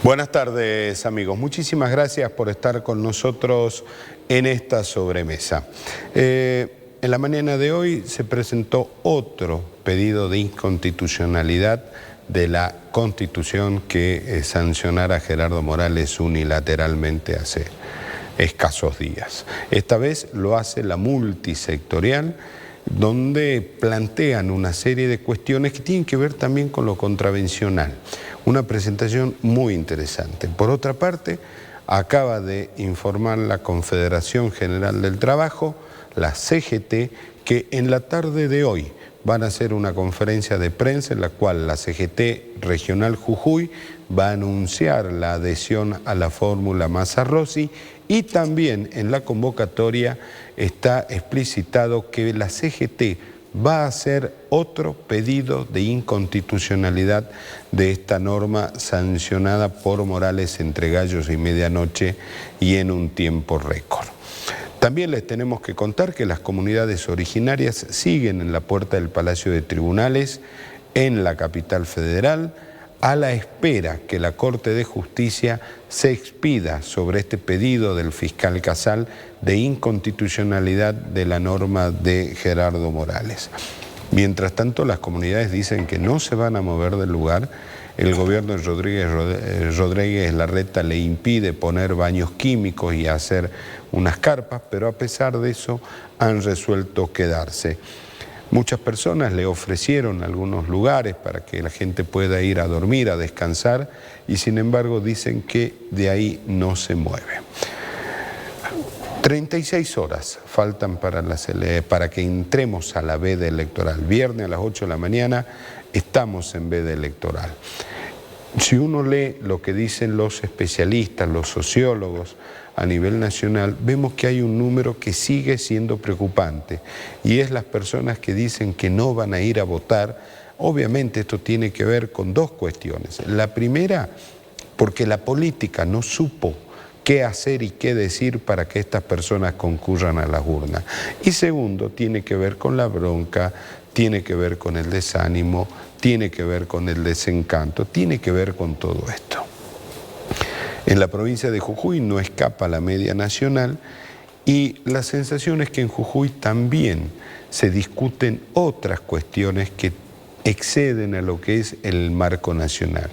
Buenas tardes, amigos. Muchísimas gracias por estar con nosotros en esta sobremesa. En la mañana de hoy se presentó otro pedido de inconstitucionalidad de la Constitución que sancionara a Gerardo Morales unilateralmente hace escasos días. Esta vez lo hace la multisectorial, donde plantean una serie de cuestiones que tienen que ver también con lo contravencional. Una presentación muy interesante. Por otra parte, acaba de informar la Confederación General del Trabajo, la CGT, que en la tarde de hoy van a hacer una conferencia de prensa en la cual la CGT Regional Jujuy va a anunciar la adhesión a la fórmula Massa-Rossi, y también en la convocatoria está explicitado que la CGT va a hacer otro pedido de inconstitucionalidad de esta norma sancionada por Morales entre gallos y medianoche y en un tiempo récord. También les tenemos que contar que las comunidades originarias siguen en la puerta del Palacio de Tribunales en la capital federal, a la espera que la Corte de Justicia se expida sobre este pedido del fiscal Casal de inconstitucionalidad de la norma de Gerardo Morales. Mientras tanto, las comunidades dicen que no se van a mover del lugar. El gobierno de Rodríguez Larreta le impide poner baños químicos y hacer unas carpas, pero a pesar de eso han resuelto quedarse. Muchas personas le ofrecieron algunos lugares para que la gente pueda ir a dormir, a descansar, y sin embargo dicen que de ahí no se mueve. 36 horas faltan para que entremos a la veda electoral. Viernes a las 8 de la mañana estamos en veda electoral. Si uno lee lo que dicen los especialistas, los sociólogos a nivel nacional, vemos que hay un número que sigue siendo preocupante, y es las personas que dicen que no van a ir a votar. Obviamente esto tiene que ver con dos cuestiones. La primera, porque la política no supo qué hacer y qué decir para que estas personas concurran a las urnas. Y segundo, tiene que ver con la bronca, tiene que ver con el desánimo, tiene que ver con el desencanto, tiene que ver con todo esto. En la provincia de Jujuy no escapa la media nacional, y la sensación es que en Jujuy también se discuten otras cuestiones que exceden a lo que es el marco nacional.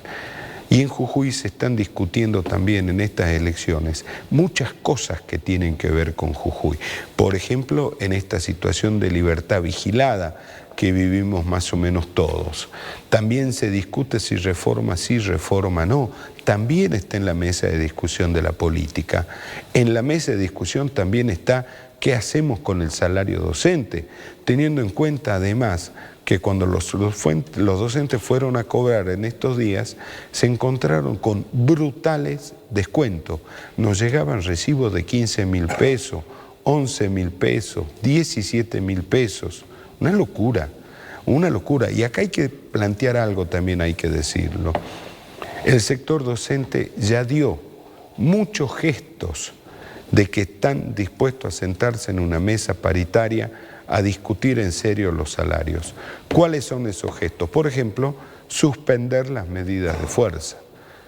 Y en Jujuy se están discutiendo también en estas elecciones muchas cosas que tienen que ver con Jujuy. Por ejemplo, en esta situación de libertad vigilada que vivimos más o menos todos. También se discute si reforma sí, reforma no. También está en la mesa de discusión de la política. En la mesa de discusión también está qué hacemos con el salario docente, teniendo en cuenta además que cuando los docentes fueron a cobrar en estos días, se encontraron con brutales descuentos. Nos llegaban recibos de 15.000 pesos, 11.000 pesos, 17.000 pesos. Una locura, una locura. Y acá hay que plantear algo también, hay que decirlo. El sector docente ya dio muchos gestos de que están dispuestos a sentarse en una mesa paritaria a discutir en serio los salarios. ¿Cuáles son esos gestos? Por ejemplo, suspender las medidas de fuerza.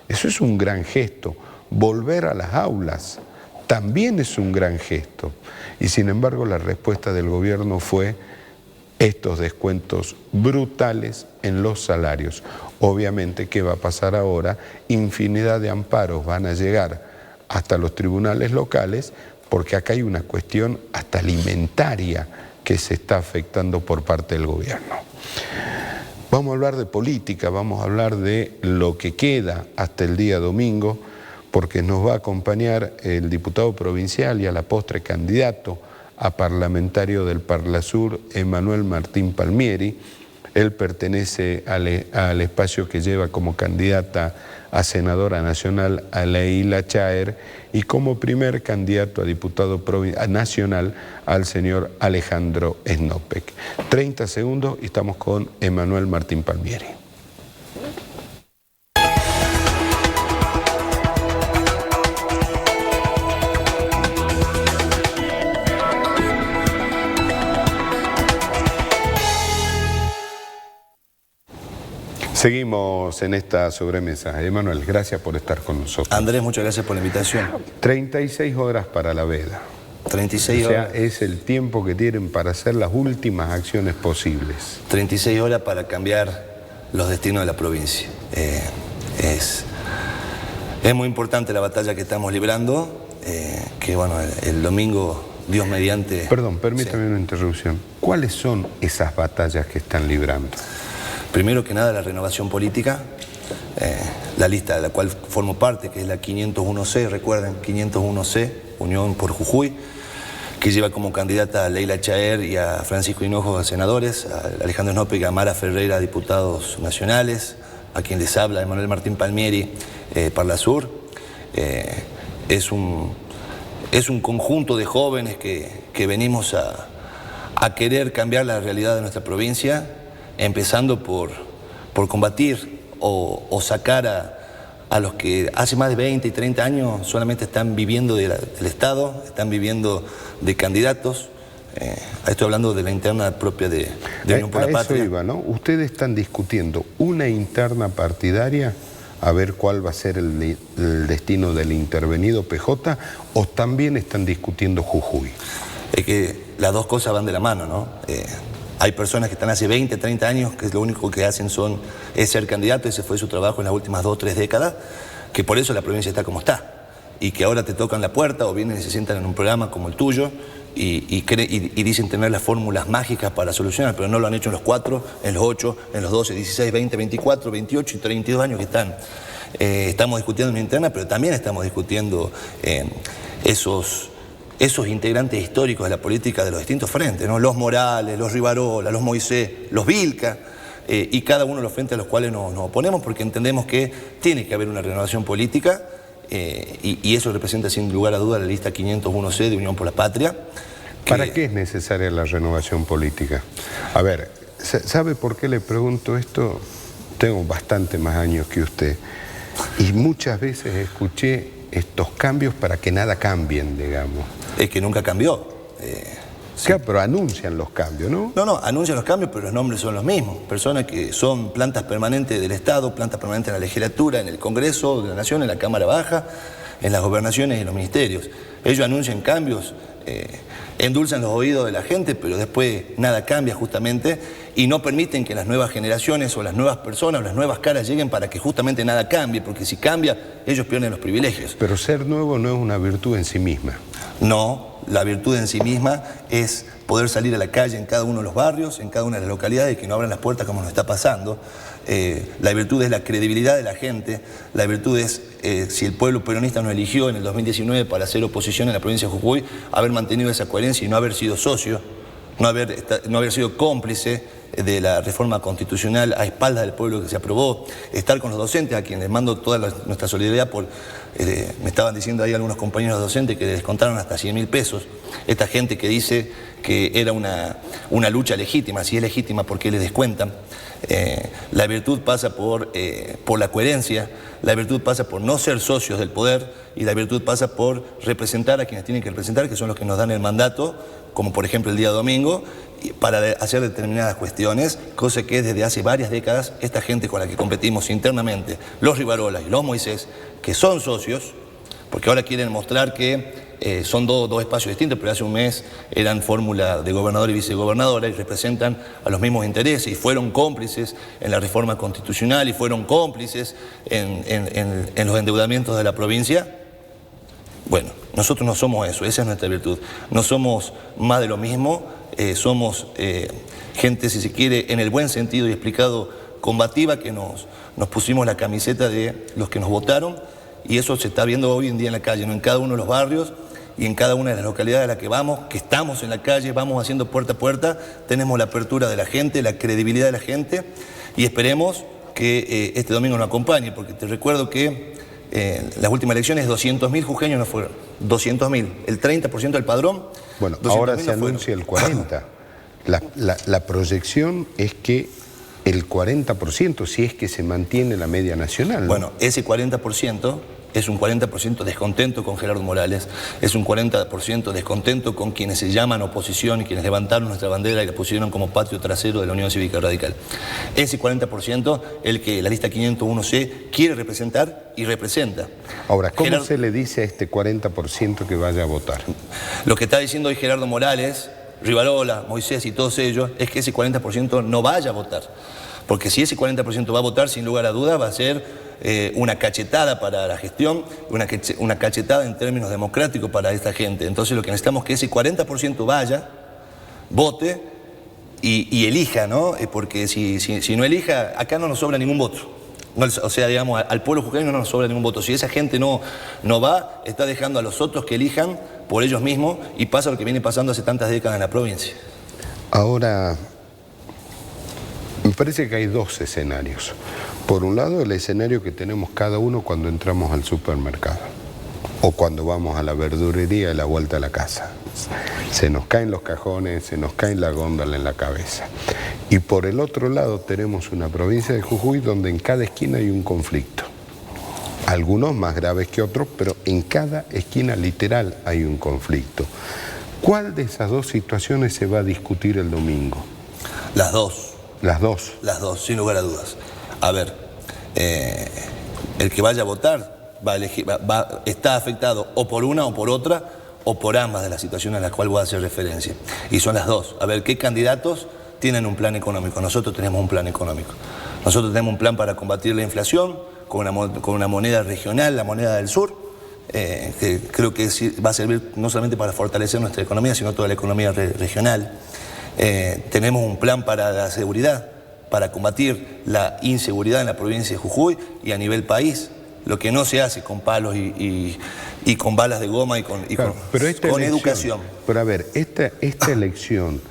Eso es un gran gesto. Volver a las aulas también es un gran gesto. Y sin embargo, la respuesta del gobierno fue estos descuentos brutales en los salarios. Obviamente, ¿qué va a pasar ahora? Infinidad de amparos van a llegar hasta los tribunales locales, porque acá hay una cuestión hasta alimentaria que se está afectando por parte del gobierno. Vamos a hablar de política, vamos a hablar de lo que queda hasta el día domingo, porque nos va a acompañar el diputado provincial y a la postre candidato a parlamentario del Parlasur, Emanuel Martín Palmieri. Él pertenece al espacio que lleva como candidata a senadora nacional a Leila Chaer, y como primer candidato a diputado nacional al señor Alejandro Snopek. 30 segundos y estamos con Emanuel Martín Palmieri. Seguimos en esta sobremesa. Emanuel, gracias por estar con nosotros. Andrés, muchas gracias por la invitación. 36 horas para la veda. 36 horas. O sea, es el tiempo que tienen para hacer las últimas acciones posibles. 36 horas para cambiar los destinos de la provincia. Es muy importante la batalla que estamos librando, que bueno, el domingo, Dios mediante... Perdón, permítame una interrupción. ¿Cuáles son esas batallas que están librando? Primero que nada, la renovación política, la lista de la cual formo parte, que es la 501C, recuerden, 501C, Unión por Jujuy, que lleva como candidata a Leila Chaer y a Francisco Hinojo a senadores, a Alejandro Snope y a Mara Ferreira a diputados nacionales, a quien les habla Emanuel Martín Palmieri, Parlasur. Es un conjunto de jóvenes que venimos a querer cambiar la realidad de nuestra provincia, empezando por combatir o sacar a los que hace más de 20 y 30 años solamente están viviendo del Estado, están viviendo de candidatos. Estoy hablando de la interna propia de Unión por la Patria. Eso iba, ¿no? Ustedes están discutiendo una interna partidaria a ver cuál va a ser el destino del intervenido PJ, o también están discutiendo Jujuy. Es que las dos cosas van de la mano, ¿no? Hay personas que están hace 20, 30 años que lo único que hacen es ser candidato, ese fue su trabajo en las últimas 2 o 3 décadas, que por eso la provincia está como está, y que ahora te tocan la puerta o vienen y se sientan en un programa como el tuyo y dicen tener las fórmulas mágicas para solucionar, pero no lo han hecho en los 4, en los 8, en los 12, 16, 20, 24, 28 y 32 años que están. Estamos discutiendo una interna, pero también estamos discutiendo esos integrantes históricos de la política de los distintos frentes, ¿no? Los Morales, los Rivarola, los Moisés, los Vilca, y cada uno de los frentes a los cuales nos oponemos porque entendemos que tiene que haber una renovación política y eso representa sin lugar a duda la lista 501C de Unión por la Patria. ¿Para qué es necesaria la renovación política? A ver, ¿sabe por qué le pregunto esto? Tengo bastante más años que usted y muchas veces escuché estos cambios para que nada cambien, digamos. Es que nunca cambió. Sí, pero anuncian los cambios, ¿no? No, anuncian los cambios, pero los nombres son los mismos. Personas que son plantas permanentes del Estado, plantas permanentes en la legislatura, en el Congreso de la Nación, en la Cámara Baja, en las gobernaciones y en los ministerios. Ellos anuncian cambios, endulzan los oídos de la gente, pero después nada cambia justamente y no permiten que las nuevas generaciones o las nuevas personas o las nuevas caras lleguen para que justamente nada cambie, porque si cambia, ellos pierden los privilegios. Pero ser nuevo no es una virtud en sí misma. No, la virtud en sí misma es poder salir a la calle en cada uno de los barrios, en cada una de las localidades, y que no abran las puertas como nos está pasando. La virtud es la credibilidad de la gente, la virtud es, si el pueblo peronista nos eligió en el 2019 para hacer oposición en la provincia de Jujuy, haber mantenido esa coherencia y no haber sido socio, no haber sido cómplice de la reforma constitucional a espaldas del pueblo que se aprobó, estar con los docentes, a quienes les mando toda nuestra solidaridad por... me estaban diciendo ahí algunos compañeros docentes que les descontaron hasta 100.000 pesos. Esta gente que dice que era una lucha legítima, si es legítima, ¿por qué les descuentan? La virtud pasa por la coherencia, la virtud pasa por no ser socios del poder y la virtud pasa por representar a quienes tienen que representar, que son los que nos dan el mandato, como por ejemplo el día domingo, para hacer determinadas cuestiones, cosa que desde hace varias décadas esta gente con la que competimos internamente, los Rivarola y los Moisés, que son socios, porque ahora quieren mostrar que son dos espacios distintos, pero hace un mes eran fórmula de gobernador y vicegobernadora y representan a los mismos intereses y fueron cómplices en la reforma constitucional y fueron cómplices en los endeudamientos de la provincia. Bueno, nosotros no somos eso, esa es nuestra virtud. No somos más de lo mismo, somos gente, si se quiere, en el buen sentido y explicado, combativa, que nos pusimos la camiseta de los que nos votaron y eso se está viendo hoy en día en la calle, ¿no? En cada uno de los barrios y en cada una de las localidades a las que vamos, que estamos en la calle, vamos haciendo puerta a puerta, tenemos la apertura de la gente, la credibilidad de la gente y esperemos que este domingo nos acompañe, porque te recuerdo que las últimas elecciones 200.000 jujeños no fueron, 200.000, el 30% del padrón. Bueno, ahora se anuncia el 40%. La proyección es que el 40%, si es que se mantiene la media nacional, ¿no? Bueno, ese 40% es un 40% descontento con Gerardo Morales, es un 40% descontento con quienes se llaman oposición y quienes levantaron nuestra bandera y la pusieron como patio trasero de la Unión Cívica Radical. Ese 40% el que la lista 501C quiere representar y representa. Ahora, ¿cómo se le dice a este 40% que vaya a votar? Lo que está diciendo hoy Gerardo Morales, Rivarola, Moisés y todos ellos es que ese 40% no vaya a votar. Porque si ese 40% va a votar, sin lugar a dudas, va a ser una cachetada para la gestión, una cachetada en términos democráticos para esta gente. Entonces lo que necesitamos es que ese 40% vaya, vote y elija, ¿no? Porque si no elija, acá no nos sobra ningún voto. No, o sea, digamos, al pueblo jujeño no nos sobra ningún voto. Si esa gente no va, está dejando a los otros que elijan por ellos mismos y pasa lo que viene pasando hace tantas décadas en la provincia. Ahora, me parece que hay dos escenarios. Por un lado, el escenario que tenemos cada uno cuando entramos al supermercado o cuando vamos a la verdurería a la vuelta a la casa. Se nos caen los cajones, se nos cae la góndola en la cabeza. Y por el otro lado tenemos una provincia de Jujuy donde en cada esquina hay un conflicto. Algunos más graves que otros, pero en cada esquina literal hay un conflicto. ¿Cuál de esas dos situaciones se va a discutir el domingo? Las dos. ¿Las dos? Las dos, sin lugar a dudas. A ver, el que vaya a votar va a elegir, está afectado o por una o por otra o por ambas de las situaciones a las cuales voy a hacer referencia. Y son las dos. A ver, ¿qué candidatos tienen un plan económico? Nosotros tenemos un plan económico. Nosotros tenemos un plan para combatir la inflación con una moneda regional, la moneda del sur, que creo que va a servir no solamente para fortalecer nuestra economía, sino toda la economía regional. Tenemos un plan para la seguridad, para combatir la inseguridad en la provincia de Jujuy y a nivel país, lo que no se hace con palos y con balas de goma y con educación. Pero a ver, esta elección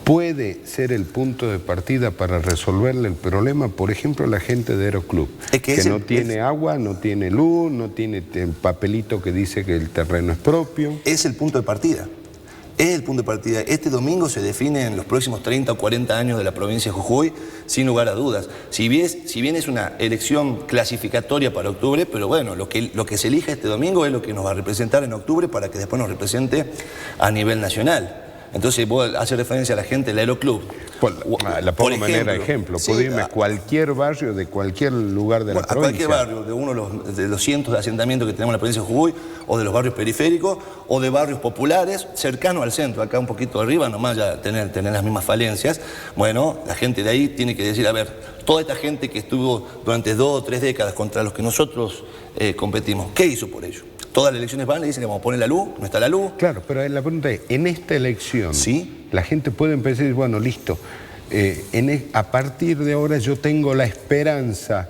puede ser el punto de partida para resolverle el problema, por ejemplo, a la gente de Aeroclub, que no tiene agua, no tiene luz, no tiene el papelito que dice que el terreno es propio. Es el punto de partida. Es el punto de partida. Este domingo se define en los próximos 30 o 40 años de la provincia de Jujuy, sin lugar a dudas. Si bien es una elección clasificatoria para octubre, pero bueno, lo que se elija este domingo es lo que nos va a representar en octubre para que después nos represente a nivel nacional. Entonces vos haces referencia a la gente del Aeroclub. La pongo de manera de ejemplo. Puedo irme a cualquier barrio de cualquier lugar de la provincia. A cualquier barrio, de uno de los cientos de asentamientos que tenemos en la provincia de Jujuy, o de los barrios periféricos, o de barrios populares, cercanos al centro, acá un poquito arriba, nomás ya tener las mismas falencias. Bueno, la gente de ahí tiene que decir, a ver, toda esta gente que estuvo durante 2 o 3 décadas contra los que nosotros competimos, ¿qué hizo por ello? Todas las elecciones van, le dicen que vamos a poner la luz, no está la luz. Claro, pero la pregunta es, en esta elección, ¿sí? La gente puede empezar a decir, bueno, listo, a partir de ahora yo tengo la esperanza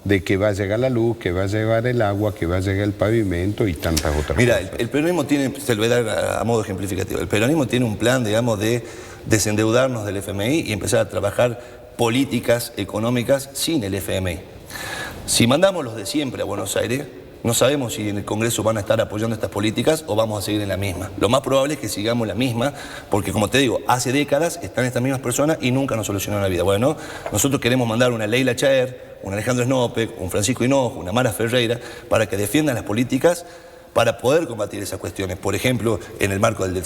de que va a llegar la luz, que va a llegar el agua, que va a llegar el pavimento y tantas otras cosas. Mira, el peronismo tiene, se lo voy a dar a modo ejemplificativo, el peronismo tiene un plan, digamos, de desendeudarnos del FMI y empezar a trabajar políticas económicas sin el FMI. Si mandamos los de siempre a Buenos Aires, no sabemos si en el Congreso van a estar apoyando estas políticas o vamos a seguir en la misma. Lo más probable es que sigamos la misma, porque como te digo, hace décadas están estas mismas personas y nunca nos solucionaron la vida. Bueno, nosotros queremos mandar una Leila Chaer, un Alejandro Snopek, un Francisco Hinojo, una Mara Ferreira, para que defiendan las políticas para poder combatir esas cuestiones. Por ejemplo, en el marco del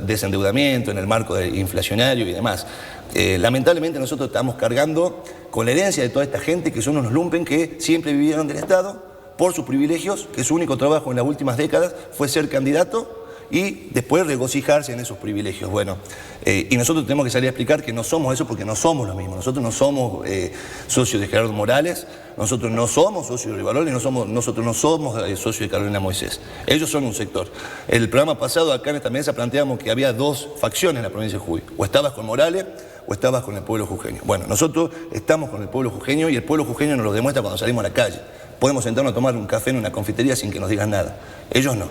desendeudamiento, en el marco del inflacionario y demás. Lamentablemente nosotros estamos cargando con la herencia de toda esta gente que son unos lumpen que siempre vivieron del Estado, por sus privilegios, que su único trabajo en las últimas décadas fue ser candidato y después regocijarse en esos privilegios. Bueno, y nosotros tenemos que salir a explicar que no somos eso porque no somos lo mismo. Nosotros no somos socios de Gerardo Morales, nosotros no somos socios de Rivarola y nosotros no somos socios de Carolina Moisés. Ellos son un sector. El programa pasado acá en esta mesa planteamos que había 2 facciones en la provincia de Jujuy. O estabas con Morales o estabas con el pueblo jujeño. Bueno, nosotros estamos con el pueblo jujeño y el pueblo jujeño nos lo demuestra cuando salimos a la calle. Podemos sentarnos a tomar un café en una confitería sin que nos digan nada. Ellos no.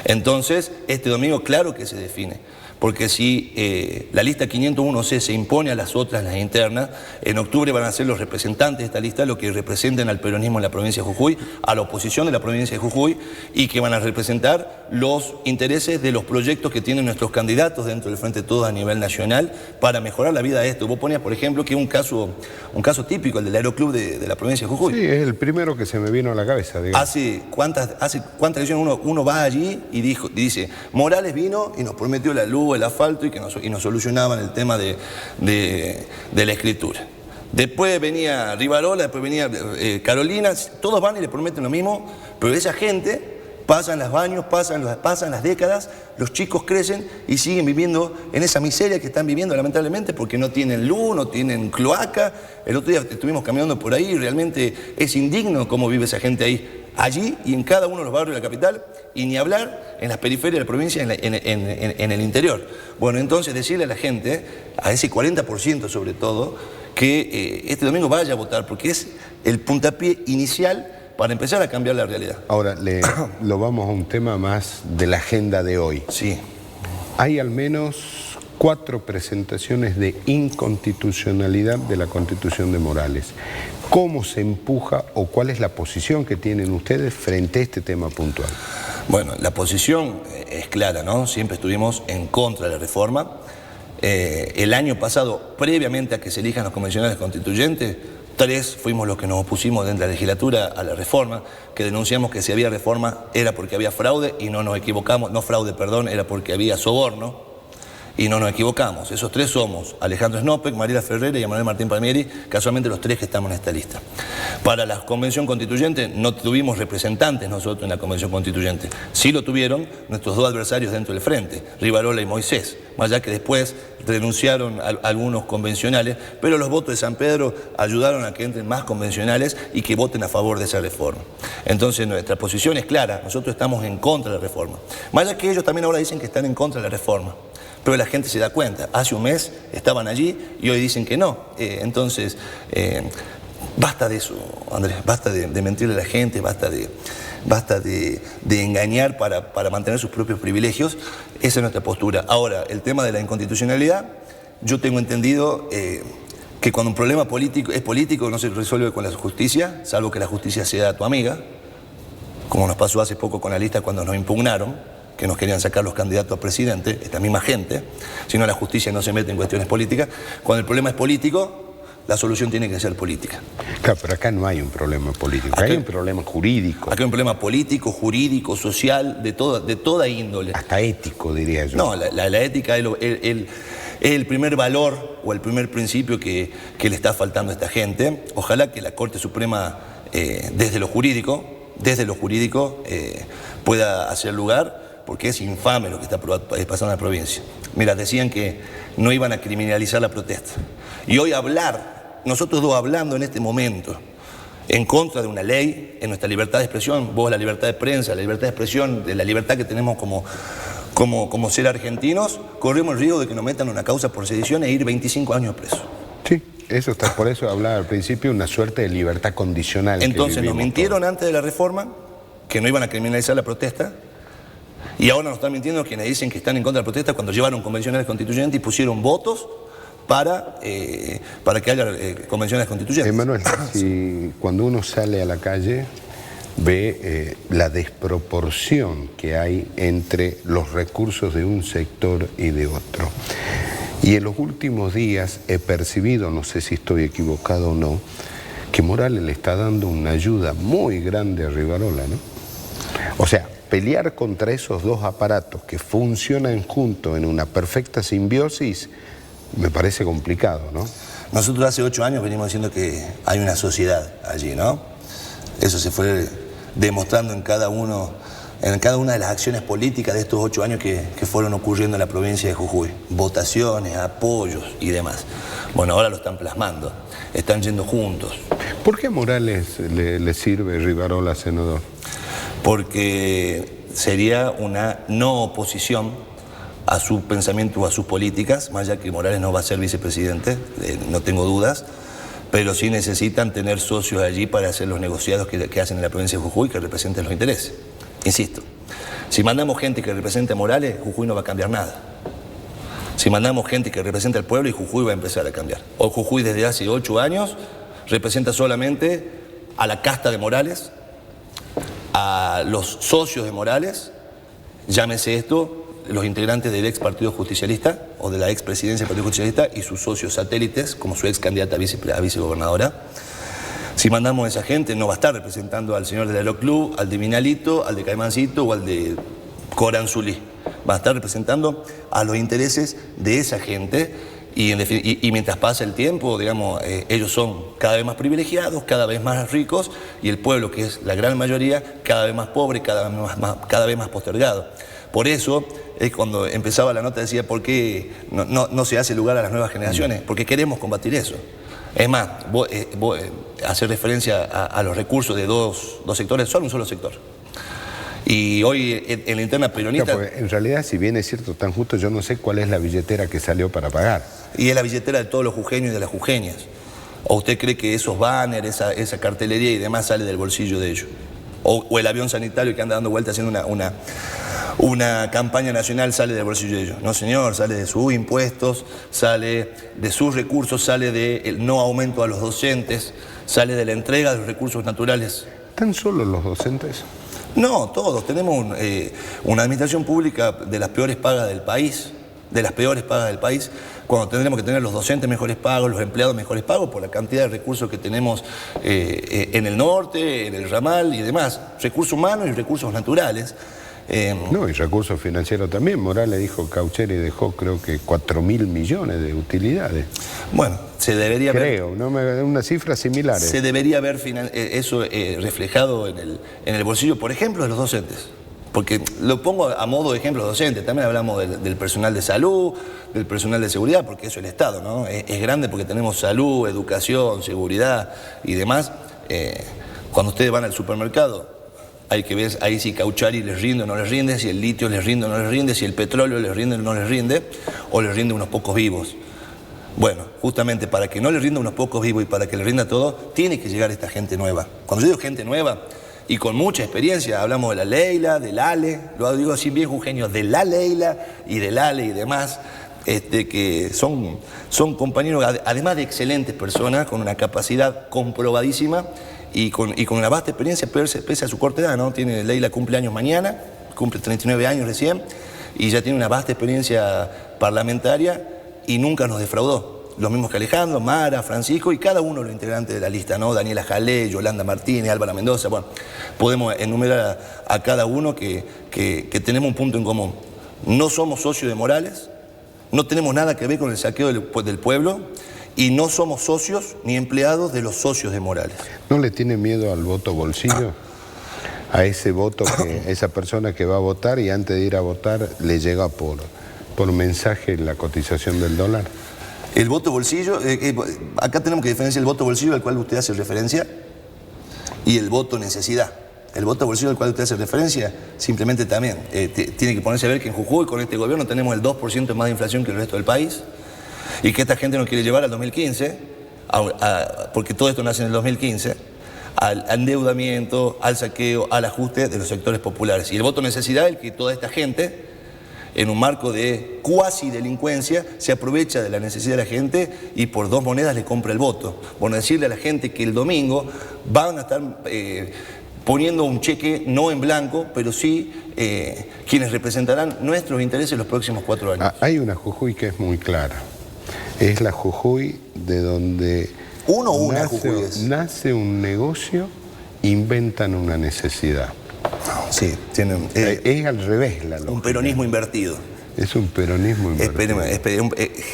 Entonces, este domingo claro que se define. porque si la lista 501C se impone a las otras, las internas, en octubre van a ser los representantes de esta lista los que representen al peronismo en la provincia de Jujuy, a la oposición de la provincia de Jujuy, y que van a representar los intereses de los proyectos que tienen nuestros candidatos dentro del Frente de Todos a nivel nacional para mejorar la vida de esto. Vos ponías, por ejemplo, que un caso típico, el del Aeroclub de la provincia de Jujuy. Sí, es el primero que se me vino a la cabeza, digamos. Hace cuántas elecciones uno va allí y dice, Morales vino y nos prometió la luz, el asfalto y nos solucionaban el tema de la escritura. Después venía Rivarola, después venía Carolina, todos van y le prometen lo mismo, pero esa gente pasan los años, pasan las décadas, los chicos crecen y siguen viviendo en esa miseria que están viviendo lamentablemente porque no tienen luz, no tienen cloaca. El otro día estuvimos caminando por ahí y realmente es indigno cómo vive esa gente ahí. Allí y en cada uno de los barrios de la capital, y ni hablar en las periferias de la provincia, en el interior. Bueno, entonces decirle a la gente, a ese 40% sobre todo, que este domingo vaya a votar, porque es el puntapié inicial para empezar a cambiar la realidad. Ahora, lo vamos a un tema más de la agenda de hoy. Sí. Hay al menos 4 presentaciones de inconstitucionalidad de la Constitución de Morales. ¿Cómo se empuja o cuál es la posición que tienen ustedes frente a este tema puntual? Bueno, la posición es clara, ¿no? Siempre estuvimos en contra de la reforma. El año pasado, previamente a que se elijan los convencionales constituyentes, 3 fuimos los que nos opusimos dentro de la legislatura a la reforma, que denunciamos que si había reforma era porque había fraude y no nos equivocamos, no fraude, perdón, era porque había soborno. Y no nos equivocamos. Esos 3 somos Alejandro Snopek, Mariela Ferrera y Manuel Martín Palmieri, casualmente los 3 que estamos en esta lista. Para la convención constituyente no tuvimos representantes nosotros en la convención constituyente. Sí lo tuvieron nuestros 2 adversarios dentro del frente, Rivarola y Moisés, más allá que después renunciaron a algunos convencionales, pero los votos de San Pedro ayudaron a que entren más convencionales y que voten a favor de esa reforma. Entonces nuestra posición es clara, nosotros estamos en contra de la reforma. Más allá que ellos también ahora dicen que están en contra de la reforma. Pero la gente se da cuenta, hace un mes estaban allí y hoy dicen que no. Entonces, basta de eso, Andrés, basta de mentirle a la gente, basta de engañar para mantener sus propios privilegios. Esa es nuestra postura. Ahora, el tema de la inconstitucionalidad, yo tengo entendido que cuando un problema político es político no se resuelve con la justicia, salvo que la justicia sea tu amiga, como nos pasó hace poco con la lista cuando nos impugnaron, que nos querían sacar los candidatos a presidente, esta misma gente, si no la justicia no se mete en cuestiones políticas. Cuando el problema es político, la solución tiene que ser política. Claro, pero acá no hay un problema político, acá hay un problema jurídico. Acá hay un problema político, jurídico, social, de toda índole. Hasta ético, diría yo. No, la ética es el primer valor o el primer principio que le está faltando a esta gente. Ojalá que la Corte Suprema, desde lo jurídico, pueda hacer lugar, porque es infame lo que está pasando en la provincia. Mira, decían que no iban a criminalizar la protesta. Y hoy nosotros 2 hablando en este momento, en contra de una ley, en nuestra libertad de expresión, vos la libertad de prensa, la libertad de expresión, de la libertad que tenemos como ser argentinos, corremos el riesgo de que nos metan una causa por sedición e ir 25 años presos. Sí, eso está, por eso hablaba al principio una suerte de libertad condicional. Entonces nos mintieron antes de la reforma, que no iban a criminalizar la protesta, y ahora nos están mintiendo quienes dicen que están en contra de la protesta cuando llevaron convencionales constituyentes y pusieron votos para que haya convenciones constituyentes. Manuel, si cuando uno sale a la calle ve la desproporción que hay entre los recursos de un sector y de otro. Y en los últimos días he percibido, no sé si estoy equivocado o no, que Morales le está dando una ayuda muy grande a Rivarola, ¿no? O sea, pelear contra esos 2 aparatos que funcionan juntos en una perfecta simbiosis me parece complicado, ¿no? Nosotros hace 8 años venimos diciendo que hay una sociedad allí, ¿no? Eso se fue demostrando en cada una de las acciones políticas de estos 8 años que fueron ocurriendo en la provincia de Jujuy. Votaciones, apoyos y demás. Bueno, ahora lo están plasmando, están yendo juntos. ¿Por qué a Morales le sirve Rivarola senador? Porque sería una no oposición a su pensamiento o a sus políticas, más allá que Morales no va a ser vicepresidente, no tengo dudas, pero sí necesitan tener socios allí para hacer los negociados que hacen en la provincia de Jujuy que representen los intereses. Insisto, si mandamos gente que represente a Morales, Jujuy no va a cambiar nada. Si mandamos gente que representa al pueblo, y Jujuy va a empezar a cambiar. Hoy Jujuy desde hace 8 años representa solamente a la casta de Morales, a los socios de Morales, llámese esto, los integrantes del ex Partido Justicialista o de la ex presidencia del Partido Justicialista y sus socios satélites, como su ex candidata a vicegobernadora. Si mandamos a esa gente, no va a estar representando al señor del Aeroclub, al de Minalito, al de Caimancito o al de Coranzulí. Va a estar representando a los intereses de esa gente y mientras pasa el tiempo, digamos, ellos son cada vez más privilegiados, cada vez más ricos y el pueblo, que es la gran mayoría, cada vez más pobre, cada vez más postergado. Por eso es cuando empezaba la nota decía, ¿por qué no se hace lugar a las nuevas generaciones? Porque queremos combatir eso. Es más, hacer referencia a los recursos de dos sectores, son un solo sector. Y hoy en la interna peronista... Claro, en realidad, si bien es cierto, tan justo, yo no sé cuál es la billetera que salió para pagar. Y es la billetera de todos los jujeños y de las jujeñas. ¿O usted cree que esos banners, esa cartelería y demás sale del bolsillo de ellos? O el avión sanitario que anda dando vueltas haciendo una campaña nacional sale del bolsillo de ellos. No, señor, sale de sus impuestos, sale de sus recursos, sale del no aumento a los docentes, sale de la entrega de los recursos naturales. ¿Tan solo los docentes? No, todos. Tenemos una administración pública de las peores pagas del país, cuando tendremos que tener los docentes mejores pagos, los empleados mejores pagos, por la cantidad de recursos que tenemos en el norte, en el ramal y demás. Recursos humanos y recursos naturales. No, y recursos financieros también. Morales dijo, Caucheri dejó creo que 4.000 millones de utilidades. Bueno, se debería ver... Creo, ¿no? Una cifra similar. Se debería ver eso reflejado en el bolsillo, por ejemplo, de los docentes. Porque lo pongo a modo de ejemplo docentes. También hablamos del personal de salud, del personal de seguridad, porque eso es el Estado, ¿no? Es grande porque tenemos salud, educación, seguridad y demás. Cuando ustedes van al supermercado, hay que ver ahí si Cauchari les rinde o no les rinde, si el litio les rinde o no les rinde, si el petróleo les rinde o no les rinde, o les rinde unos pocos vivos. Bueno, justamente para que no les rinda unos pocos vivos y para que les rinda todo, tiene que llegar esta gente nueva. Cuando yo digo gente nueva y con mucha experiencia, hablamos de la Leila, del Ale, lo digo así bien jujeño, de la Leila y del Ale y demás, que son compañeros, además de excelentes personas, con una capacidad comprobadísima, y con una vasta experiencia pese a su corta edad, ¿no? Leila cumple años mañana, cumple 39 años recién, y ya tiene una vasta experiencia parlamentaria y nunca nos defraudó. Los mismos que Alejandro, Mara, Francisco y cada uno de los integrantes de la lista, ¿no? Daniela Jalé, Yolanda Martínez, Álvaro Mendoza, bueno, podemos enumerar a cada uno que tenemos un punto en común. No somos socios de Morales, no tenemos nada que ver con el saqueo del pueblo, y no somos socios ni empleados de los socios de Morales. ¿No le tiene miedo al voto bolsillo? A ese voto, esa persona que va a votar y antes de ir a votar le llega por mensaje la cotización del dólar. El voto bolsillo, acá tenemos que diferenciar el voto bolsillo al cual usted hace referencia y el voto necesidad. El voto bolsillo al cual usted hace referencia, simplemente también tiene que ponerse a ver que en Jujuy con este gobierno tenemos el 2% más de inflación que el resto del país. Y que esta gente nos quiere llevar al 2015, porque todo esto nace en el 2015, al endeudamiento, al saqueo, al ajuste de los sectores populares. Y el voto necesidad es que toda esta gente, en un marco de cuasi delincuencia, se aprovecha de la necesidad de la gente y por 2 monedas le compra el voto. Bueno, decirle a la gente que el domingo van a estar poniendo un cheque no en blanco, pero sí quienes representarán nuestros intereses los próximos 4 años. Hay una Jujuy que es muy clara. Es la Jujuy de donde nace un negocio, inventan una necesidad. Sí, tienen, es al revés la lógica. Un peronismo invertido. Es un peronismo invertido.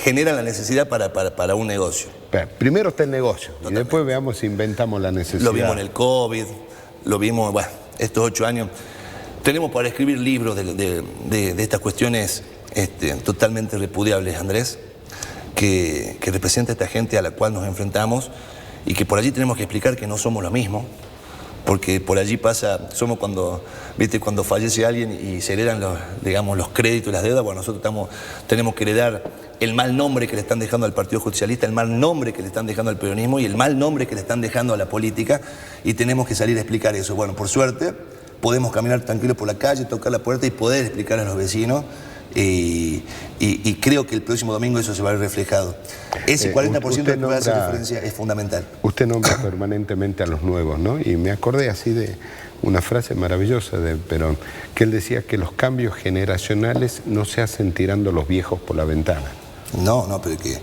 Generan la necesidad para un negocio. Primero está el negocio. Totalmente. Y después veamos si inventamos la necesidad. Lo vimos en el COVID, lo vimos, bueno, estos 8 años. Tenemos para escribir libros de estas cuestiones totalmente repudiables, Andrés, que representa a esta gente a la cual nos enfrentamos y que por allí tenemos que explicar que no somos lo mismo, porque por allí pasa, somos cuando fallece alguien y se heredan los créditos y las deudas, bueno, nosotros tenemos que heredar el mal nombre que le están dejando al Partido Justicialista, el mal nombre que le están dejando al peronismo y el mal nombre que le están dejando a la política, y tenemos que salir a explicar eso. Bueno, por suerte podemos caminar tranquilos por la calle, tocar la puerta y poder explicar a los vecinos y creo que el próximo domingo eso se va a ver reflejado. Ese 40% que puede hacer diferencia es fundamental. Usted nombra permanentemente a los nuevos, ¿no? Y me acordé así de una frase maravillosa de Perón, que él decía que los cambios generacionales no se hacen tirando los viejos por la ventana. No, pero que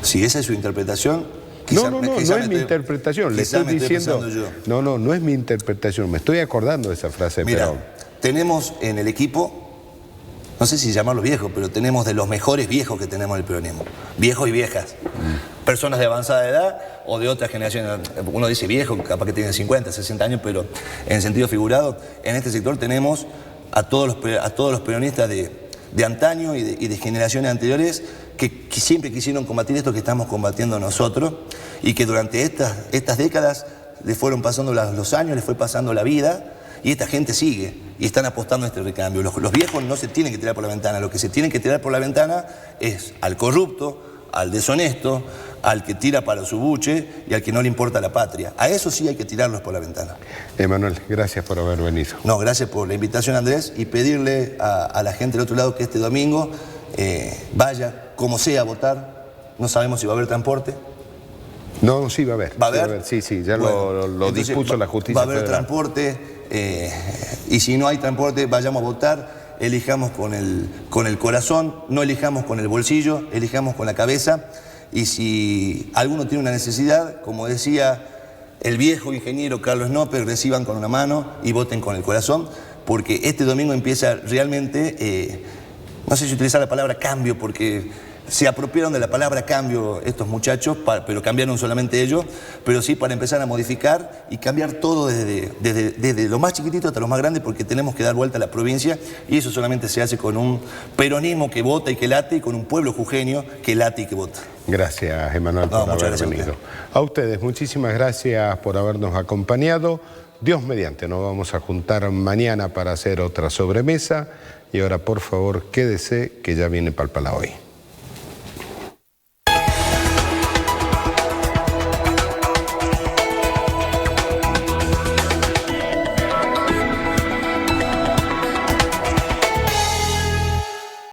si esa es su interpretación... No es mi interpretación, le estoy diciendo... No es mi interpretación, me estoy acordando de esa frase de Perón. Tenemos en el equipo, no sé si llamarlos viejos, pero tenemos de los mejores viejos que tenemos en el peronismo. Viejos y viejas. Personas de avanzada edad o de otra generación. Uno dice viejo, capaz que tiene 50, 60 años, pero en sentido figurado, en este sector tenemos a todos los peronistas de antaño y de generaciones anteriores que siempre quisieron combatir esto que estamos combatiendo nosotros y que durante estas décadas le fueron pasando los años, les fue pasando la vida. Y esta gente sigue y están apostando a este recambio. Los viejos no se tienen que tirar por la ventana. Lo que se tienen que tirar por la ventana es al corrupto, al deshonesto, al que tira para su buche y al que no le importa la patria. A eso sí hay que tirarlos por la ventana. Emanuel, gracias por haber venido. No, gracias por la invitación, Andrés, y pedirle a la gente del otro lado que este domingo vaya, como sea, a votar. No sabemos si va a haber transporte. No, sí va a haber. ¿Va a haber? Sí, ya bueno, lo dispuso la justicia va a haber federal. Transporte, y si no hay transporte, vayamos a votar, elijamos con el corazón, no elijamos con el bolsillo, elijamos con la cabeza, y si alguno tiene una necesidad, como decía el viejo ingeniero Carlos Nopper, reciban con una mano y voten con el corazón, porque este domingo empieza realmente, no sé si utilizar la palabra cambio, porque se apropiaron de la palabra cambio estos muchachos, pero cambiaron solamente ellos, pero sí para empezar a modificar y cambiar todo desde lo más chiquitito hasta lo más grande, porque tenemos que dar vuelta a la provincia y eso solamente se hace con un peronismo que vota y que late y con un pueblo jujeño que late y que vota. Gracias, Emanuel, por haber venido. A ustedes, muchísimas gracias por habernos acompañado. Dios mediante, nos vamos a juntar mañana para hacer otra sobremesa y ahora por favor quédese que ya viene Palpala Hoy.